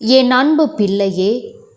என் அன்பு பிள்ளையே,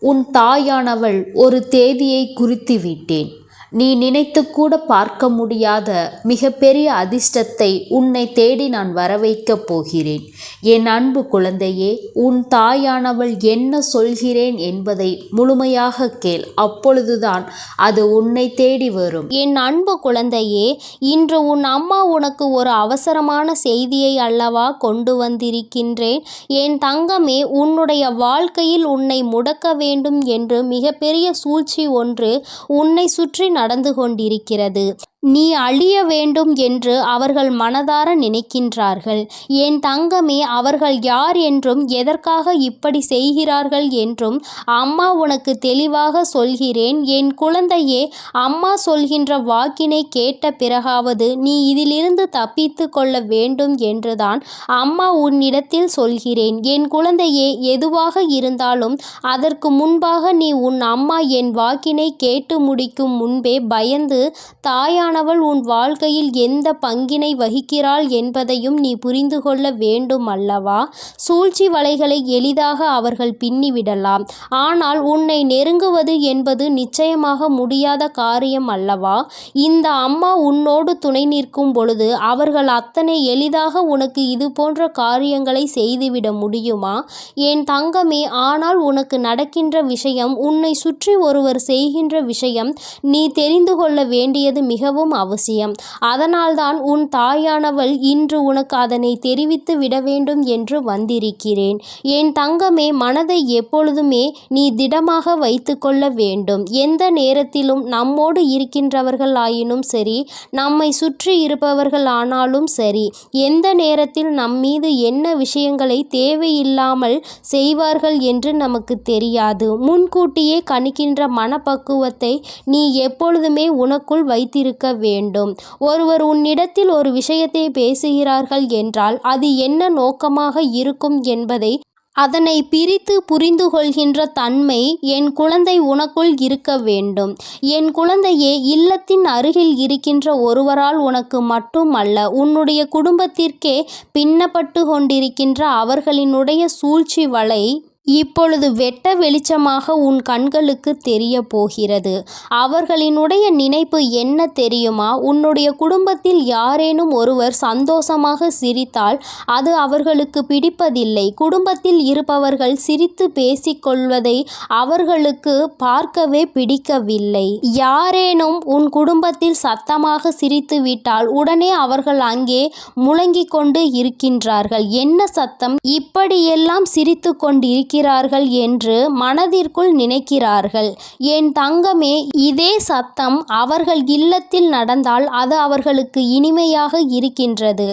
உன் தாயானவள் ஒரு தேதியை குறித்துவிட்டேன். நீ நினைத்துக்கூட பார்க்க முடியாத மிகப்பெரிய அதிர்ஷ்டத்தை உன்னை தேடி நான் வரவைக்கப் போகிறேன். என் அன்பு குழந்தையே, உன் தாயானவள் என்ன சொல்கிறேன் என்பதை முழுமையாக கேள். அப்பொழுதுதான் அது உன்னை தேடி வரும். என் அன்பு குழந்தையே, இன்று உன் அம்மா உனக்கு ஒரு அவசரமான செய்தியை அல்லவா கொண்டு வந்திருக்கின்றேன். என் தங்கமே, உன்னுடைய வாழ்க்கையில் உன்னை முடக்க வேண்டும் என்று மிகப்பெரிய சூழ்ச்சி ஒன்று உன்னை சுற்றி நடந்து கொண்டிருக்கிறது. நீ அழிய வேண்டும் என்று அவர்கள் மனதார நினைக்கின்றார்கள். என் தங்கமே, அவர்கள் யார் என்றும் எதற்காக இப்படி செய்கிறார்கள் என்றும் அம்மா உனக்கு தெளிவாக சொல்கிறேன். என் குழந்தையே, அம்மா சொல்கின்ற வாக்கினை கேட்ட பிறகாவது நீ இதிலிருந்து தப்பித்து கொள்ள வேண்டும் என்றுதான் அம்மா உன்னிடத்தில் சொல்கிறேன். என் குழந்தையே, எதுவாக இருந்தாலும் அதற்கு முன்பாக நீ உன் அம்மா என் வாக்கினை கேட்டு முடிக்கும் முன்பே பயந்து தாயான உன் வாழ்க்கையில் எந்த பங்கினை வகிக்கிறாள் என்பதையும் நீ புரிந்து கொள்ள வேண்டும் அல்லவா? சூழ்ச்சி வலைகளை எளிதாக அவர்கள் பின்னிவிடலாம். ஆனால் உன்னை நெருங்குவது என்பது நிச்சயமாக முடியாத காரியம் அல்லவா? இந்த அம்மா உன்னோடு துணை நிற்கும் பொழுது அவர்கள் அத்தனை எளிதாக உனக்கு இது போன்ற காரியங்களை செய்துவிட முடியுமா? என் தங்கமே, ஆனால் உனக்கு நடக்கின்ற விஷயம், உன்னை சுற்றி ஒருவர் செய்கின்ற விஷயம் நீ தெரிந்து கொள்ள வேண்டியது மிகவும் அவசியம். அதனால்தான் உன் தாயானவள் இன்று உனக்கு அதனை தெரிவித்து விட வேண்டும் என்று வந்திருக்கிறேன். என் தங்கமே, மனதை எப்பொழுதுமே நீ திடமாக வைத்து கொள்ள வேண்டும். எந்த நேரத்திலும் நம்மோடு இருக்கின்றவர்கள் ஆயினும் சரி, நம்மை சுற்றி இருப்பவர்கள் ஆனாலும் சரி, எந்த நேரத்தில் நம்மீது என்ன விஷயங்களை தேவையில்லாமல் செய்வார்கள் என்று நமக்கு தெரியாது. முன்கூட்டியே கணிக்கின்ற மனப்பக்குவத்தை நீ எப்பொழுதுமே உனக்குள் வைத்திருக்க வேண்டும். ஒருவர் உன்னிடத்தில் ஒரு விஷயத்தை பேசுகிறார்கள் என்றால் அது என்ன நோக்கமாக இருக்கும் என்பதை அதனை பிரித்து புரிந்து கொள்கின்ற தன்மை என் குழந்தை உனக்குள் இருக்க வேண்டும். என் குழந்தையே, இல்லத்தின் அருகில் இருக்கின்ற ஒருவரால் உனக்கு மட்டுமல்ல, உன்னுடைய குடும்பத்திற்கே பின்னப்பட்டு கொண்டிருக்கின்ற அவர்களினுடைய சூழ்ச்சி வலை இப்பொழுது வெட்ட வெளிச்சமாக உன் கண்களுக்கு தெரிய போகிறது. அவர்களினுடைய நினைப்பு என்ன தெரியுமா? உன்னுடைய குடும்பத்தில் யாரேனும் ஒருவர் சந்தோஷமாக சிரித்தால் அது அவர்களுக்கு பிடிப்பதில்லை. குடும்பத்தில் இருப்பவர்கள் சிரித்து பேசிக்கொள்வதை அவர்களுக்கு பார்க்கவே பிடிக்கவில்லை. யாரேனும் உன் குடும்பத்தில் சத்தமாக சிரித்து விட்டால் உடனே அவர்கள் அங்கே முழங்கிக் கொண்டு இருக்கின்றார்கள். என்ன சத்தம்? இப்படியெல்லாம் சிரித்து கொண்டிருக்கிறார்கள் என்று மனதிற்குள் நினைக்கிறார்கள். என் தங்கமே, இதே சத்தம் அவர்கள் இல்லத்தில் நடந்தால் அது அவர்களுக்கு இனிமையாக இருக்கின்றது.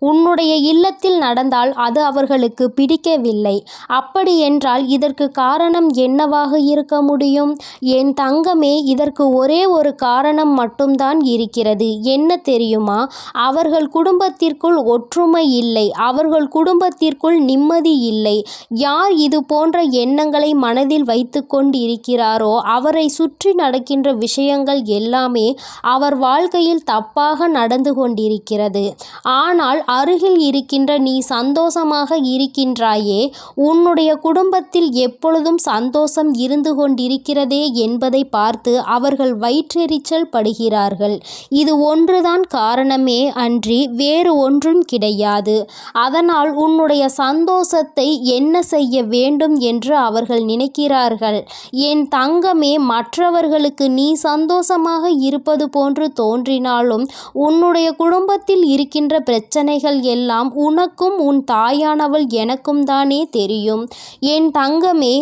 உன்னுடைய இல்லத்தில் நடந்தால் அது அவர்களுக்கு பிடிக்கவில்லை. அப்படி என்றால் இதற்கு காரணம் என்னவாக இருக்க முடியும்? என் தங்கமே, இதற்கு ஒரே ஒரு காரணம் மட்டும்தான் இருக்கிறது. என்ன தெரியுமா? அவர்கள் குடும்பத்திற்குள் ஒற்றுமை இல்லை. அவர்கள் குடும்பத்திற்குள் நிம்மதி இல்லை. யார் இது போன்ற எண்ணங்களை மனதில் வைத்து கொண்டு இருக்கிறாரோ அவரை சுற்றி நடக்கின்ற விஷயங்கள் எல்லாமே அவர் வாழ்க்கையில் தப்பாக நடந்து கொண்டிருக்கிறது. ஆனால் அருகில் இருக்கின்ற நீ சந்தோஷமாக இருக்கின்றாயே, உன்னுடைய குடும்பத்தில் எப்பொழுதும் சந்தோஷம் இருந்து கொண்டிருக்கிறதே என்பதை பார்த்து அவர்கள் வயிற்றெரிச்சல் படுகிறார்கள். இது ஒன்றுதான் காரணமே அன்றி வேறு ஒன்றும் கிடையாது. அதனால் உன்னுடைய சந்தோஷத்தை என்ன செய்ய வேண்டும் என்று அவர்கள் நினைக்கிறார்கள். என் தங்கமே, மற்றவர்களுக்கு நீ சந்தோஷமாக இருப்பது போன்று தோன்றினாலும் உன்னுடைய குடும்பத்தில் இருக்கின்ற பிரச்சனைகள் எல்லாம் உனக்கும் உன் தாயானவள் எனக்கும் தானே தெரியும். என் தங்கமே,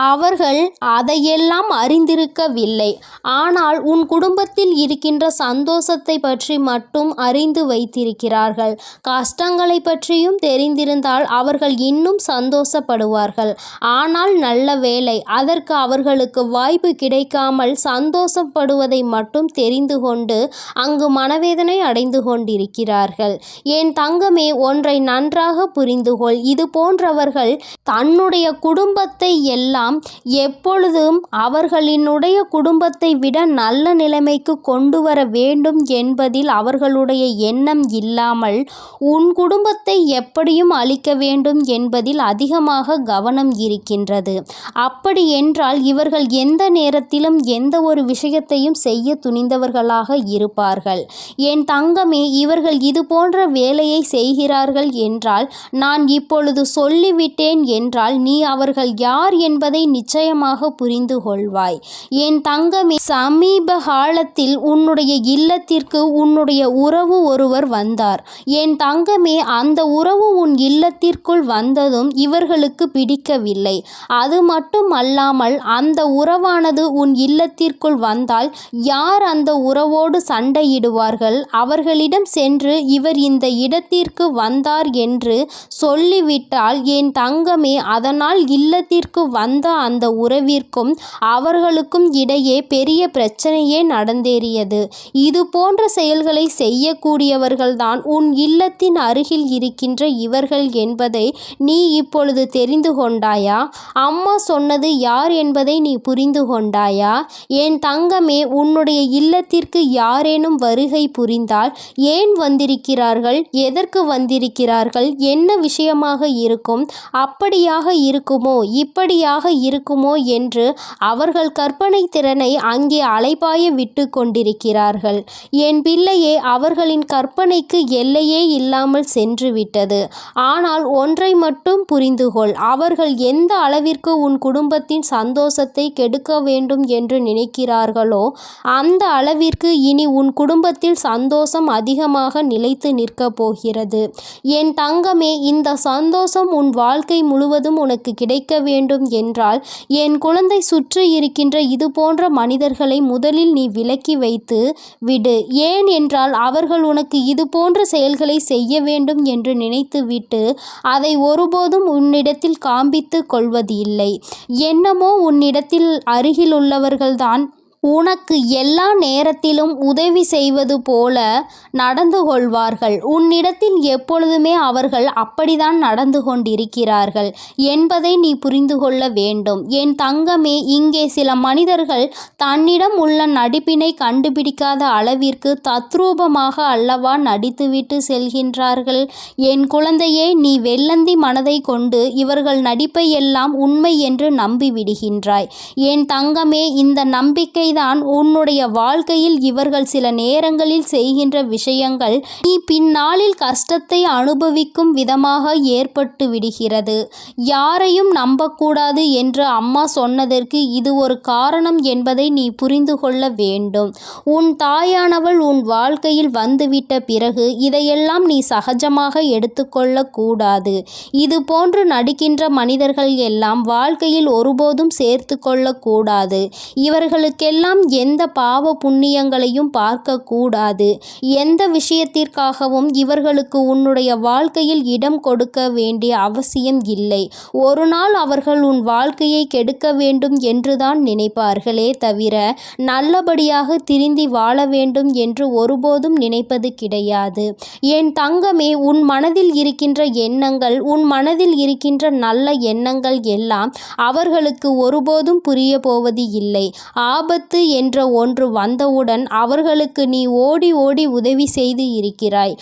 அவர்கள் அதையெல்லாம் அறிந்திருக்கவில்லை. ஆனால் உன் குடும்பத்தில் இருக்கின்ற சந்தோஷத்தை பற்றி மட்டும் அறிந்து வைத்திருக்கிறார்கள். கஷ்டங்களை பற்றியும் தெரிந்திருந்தால் அவர்கள் இன்னும் சந்தோஷப்படுவார்கள். ஆனால் நல்ல வேளை, அதற்கு அவர்களுக்கு வாய்ப்பு கிடைக்காமல் சந்தோஷப்படுவதை மட்டும் தெரிந்து கொண்டு அங்கு மனவேதனை அடைந்து கொண்டிருக்கிறார்கள். என் தங்கமே, ஒன்றை நன்றாக புரிந்துகொள். இது போன்றவர்கள் தன்னுடைய குடும்பத்தை எல்லாம் எல்லாம் எப்பொழுதும் அவர்களினுடைய குடும்பத்தை விட நல்ல நிலைமைக்கு கொண்டு வர வேண்டும் என்பதில் அவர்களுடைய எண்ணம் இல்லாமல் உன் குடும்பத்தை எப்படியும் அழிக்க வேண்டும் என்பதில் அதிகமாக கவனம் இருக்கின்றது. அப்படி என்றால் இவர்கள் எந்த நேரத்திலும் எந்த ஒரு விஷயத்தையும் செய்ய துணிந்தவர்களாக இருப்பார்கள். என் தங்கமே, இவர்கள் இது போன்ற வேலையை செய்கிறார்கள் என்றால் நான் இப்பொழுது சொல்லிவிட்டேன் என்றால் நீ அவர்கள் யார் என்பதை நிச்சயமாக புரிந்து கொள்வாய். என் தங்கமே, சமீப காலத்தில் உன்னுடைய இல்லத்திற்கு உன்னுடைய உறவு ஒருவர் வந்தார். என் தங்கமே, அந்த உறவு உன் இல்லத்திற்குள் வந்ததும் இவர்களுக்கு பிடிக்கவில்லை. அது மட்டும் அல்லாமல் அந்த உறவானது உன் இல்லத்திற்குள் வந்தால் யார் அந்த உறவோடு சண்டையிடுவார்கள்? அவர்களிடம் சென்று இவர் இந்த இடத்திற்கு வந்தார் என்று சொல்லிவிட்டால் என் தங்கமே, அதனால் இல்லத்திற்கு வந்த அந்த உறவிற்கும் அவர்களுக்கும் இடையே பெரிய பிரச்சனையே நடந்தேறியது. இது போன்ற செயல்களை செய்யக்கூடியவர்கள்தான் உன் இல்லத்தின் அருகில் இருக்கின்ற இவர்கள் என்பதை நீ இப்பொழுது தெரிந்து கொண்டாயா? அம்மா சொன்னது யார் என்பதை நீ புரிந்து கொண்டாயா? என் தங்கமே, உன்னுடைய இல்லத்திற்கு யாரேனும் வருகை புரிந்தால் ஏன் வந்திருக்கிறார்கள், எதற்கு வந்திருக்கிறார்கள், என்ன விஷயமாக இருக்கும், அப்படியாக இருக்குமோ இப்படியாக இருக்குமோ என்று அவர்கள் கற்பனை திறனை அங்கே அலைபாய விட்டு கொண்டிருக்கிறார்கள். என் பிள்ளையே, அவர்களின் கற்பனைக்கு எல்லையே இல்லாமல் சென்று விட்டது. ஆனால் ஒன்றை மட்டும் புரிந்து கொள், அவர்கள் எந்த அளவிற்கு உன் குடும்பத்தின் சந்தோஷத்தை கெடுக்க வேண்டும் என்று நினைக்கிறார்களோ அந்த அளவிற்கு இனி உன் குடும்பத்தில் சந்தோஷம் அதிகமாக நிலைத்து நிற்கப் போகிறது. என் தங்கமே, இந்த சந்தோஷம் உன் வாழ்க்கை முழுவதும் உனக்கு கிடைக்க வேண்டும் என்றால் என் குழந்தை, சுற்றி இருக்கின்ற இது போன்ற மனிதர்களை முதலில் நீ விலக்கி வைத்து விடு. ஏன் என்றால் அவர்கள் உனக்கு இது போன்ற செயல்களை செய்ய வேண்டும் என்று நினைத்துவிட்டு அதை ஒருபோதும் உன்னிடத்தில் காண்பித்து கொள்வது இல்லை. என்னமோ உன்னிடத்தில் அருகிலுள்ளவர்கள்தான் உனக்கு எல்லா நேரத்திலும் உதவி செய்வது போல நடந்து கொள்வார்கள். உன்னிடத்தில் எப்பொழுதுமே அவர்கள் அப்படித்தான் நடந்து கொண்டிருக்கிறார்கள் என்பதை நீ புரிந்து கொள்ள வேண்டும். என் தங்கமே, இங்கே சில மனிதர்கள் தன்னிடம் உள்ள நடிப்பினை கண்டுபிடிக்காத அளவிற்கு தத்ரூபமாக அல்லவா நடித்துவிட்டு செல்கின்றார்கள். என் குழந்தையே, நீ வெள்ளந்தி மனதை கொண்டு இவர்கள் நடிப்பை எல்லாம் உண்மை என்று நம்பி விடுகின்றாய். என் தங்கமே, இந்த நம்பிக்கை தான் உன்னுடைய வாழ்க்கையில் இவர்கள் சில நேரங்களில் செய்கின்ற விஷயங்கள் நீ பின்னாளில் கஷ்டத்தை அனுபவிக்கும் விதமாக ஏற்பட்டு விடுகிறது. யாரையும் நம்பக்கூடாது என்று அம்மா சொன்னதற்கு இது ஒரு காரணம் என்பதை நீ புரிந்து கொள்ள வேண்டும். உன் தாயானவள் உன் வாழ்க்கையில் வந்துவிட்ட பிறகு இதையெல்லாம் நீ சகஜமாக எடுத்துக்கொள்ள கூடாது. இது போன்று நடிக்கின்ற மனிதர்கள் எல்லாம் வாழ்க்கையில் ஒருபோதும் சேர்த்து கொள்ளக்கூடாது. இவர்களுக்கெல்லாம் எந்த பாவ புண்ணியங்களையும் பார்க்க கூடாது. எந்த விஷயத்திற்காகவும் இவர்களுக்கு உன்னுடைய வாழ்க்கையில் இடம் கொடுக்க வேண்டிய அவசியம் இல்லை. ஒரு நாள் அவர்கள் உன் வாழ்க்கையை கெடுக்க வேண்டும் என்றுதான் நினைப்பார்களே தவிர நல்லபடியாக திருந்தி வாழ வேண்டும் என்று ஒருபோதும் நினைப்பது கிடையாது. என் தங்கமே, உன் மனதில் இருக்கின்ற எண்ணங்கள், உன் மனதில் இருக்கின்ற நல்ல எண்ணங்கள் எல்லாம் அவர்களுக்கு ஒருபோதும் புரிய போவது இல்லை. ஆபத்து என்ற ஒன்று வந்தவுடன் அவர்களுக்கு நீ ஓடி ஓடி உதவி செய்து இருக்கிறாய்.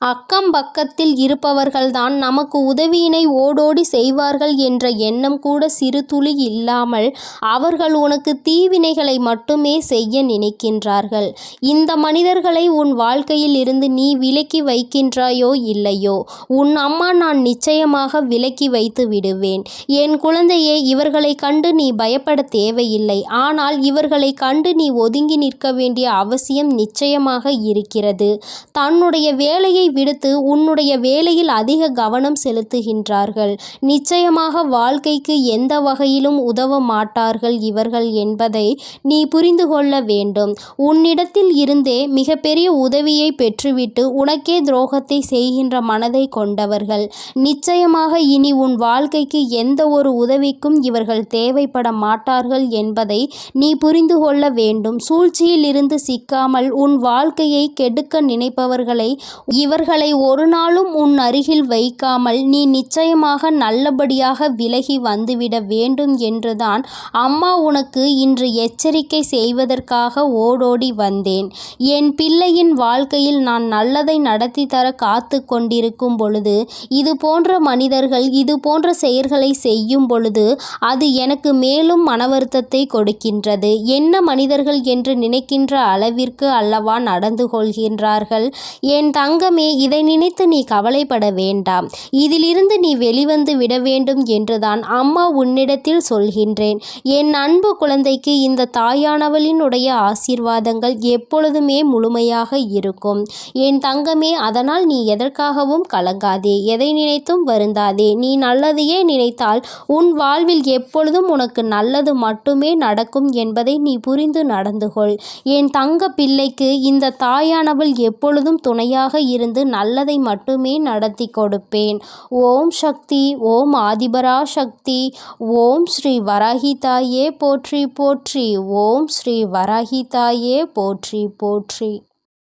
அக்கம் பக்கத்தில் இருப்பவர்கள்தான் நமக்கு உதவியினை ஓடோடி செய்வார்கள் என்ற எண்ணம் கூட சிறு துளி இல்லாமல் அவர்கள் உனக்கு தீவினைகளை மட்டுமே செய்ய நினைக்கின்றார்கள். இந்த மனிதர்களை உன் வாழ்க்கையில் இருந்து நீ விலக்கி வைக்கின்றாயோ இல்லையோ, உன் அம்மா நான் நிச்சயமாக விலக்கி வைத்து விடுவேன். என் குழந்தையே, இவர்களை கண்டு நீ பயப்பட தேவையில்லை. ஆனால் இவர்களை கண்டு நீ ஒதுங்கி நிற்க வேண்டிய அவசியம் நிச்சயமாக இருக்கிறது. தன்னுடைய வேலையை விடுத்து உன்னுடைய வேலையில் அதிக கவனம் செலுத்துகின்றார்கள். நிச்சயமாக வாழ்க்கைக்கு எந்த வகையிலும் உதவ மாட்டார்கள் இவர்கள் என்பதை நீ புரிந்து கொள்ள வேண்டும். உன்னிடத்தில் இருந்தே மிகப்பெரிய உதவியை பெற்றுவிட்டு உனக்கே துரோகத்தை செய்கின்ற மனதை கொண்டவர்கள். நிச்சயமாக இனி உன் வாழ்க்கைக்கு எந்த ஒரு உதவிக்கும் இவர்கள் தேவைப்பட மாட்டார்கள் என்பதை நீ புரிந்து கொள்ள வேண்டும். சூழ்ச்சியிலிருந்து சிக்காமல் உன் வாழ்க்கையை கெடுக்க நினைப்பவர்களை இவர்களை ஒரு நாளும் உன் அருகில் வைக்காமல் நீ நிச்சயமாக நல்லபடியாக விலகி வந்துவிட வேண்டும் என்றுதான் அம்மா உனக்கு இன்று எச்சரிக்கை செய்வதற்காக ஓடோடி வந்தேன். என் பிள்ளையின் வாழ்க்கையில் நான் நல்லதை நடத்தி தர காத்து கொண்டிருக்கும் பொழுது இது போன்ற மனிதர்கள் இது போன்ற செயல்களை செய்யும் பொழுது அது எனக்கு மேலும் மன வருத்தத்தை கொடுக்கின்றது. என்ன மனிதர்கள் என்று நினைக்கின்ற அளவிற்கு அல்லவா நடந்து கொள்கின்றார்கள். என் தங்கமே, இதை நினைத்து நீ கவலைப்பட வேண்டாம். இதிலிருந்து நீ வெளிவந்து விட வேண்டும் என்றுதான் அம்மா உன்னிடத்தில் சொல்கின்றேன். என் அன்பு குழந்தைக்கு இந்த தாயானவளினுடைய ஆசீர்வாதங்கள் எப்பொழுதுமே முழுமையாக இருக்கும். என் தங்கமே, அதனால் நீ எதற்காகவும் கலங்காதே, எதை நினைத்தும் வருந்தாதே. நீ நல்லதையே நினைத்தால் உன் வாழ்வில் எப்பொழுதும் உனக்கு நல்லது மட்டுமே நடக்கும் என்பதை நீ புரிந்து நடந்து கொள். என் தங்க பிள்ளைக்கு இந்த தாயானவள் எப்பொழுதும் துணையாக இருந்து நல்லதை மட்டுமே நடத்தி கொடுப்பேன். ஓம் சக்தி, ஓம் ஆதிபரா சக்தி, ஓம் ஸ்ரீ வராகி தாயே போற்றி போற்றி, ஓம் ஸ்ரீ வராகி தாயே போற்றி போற்றி.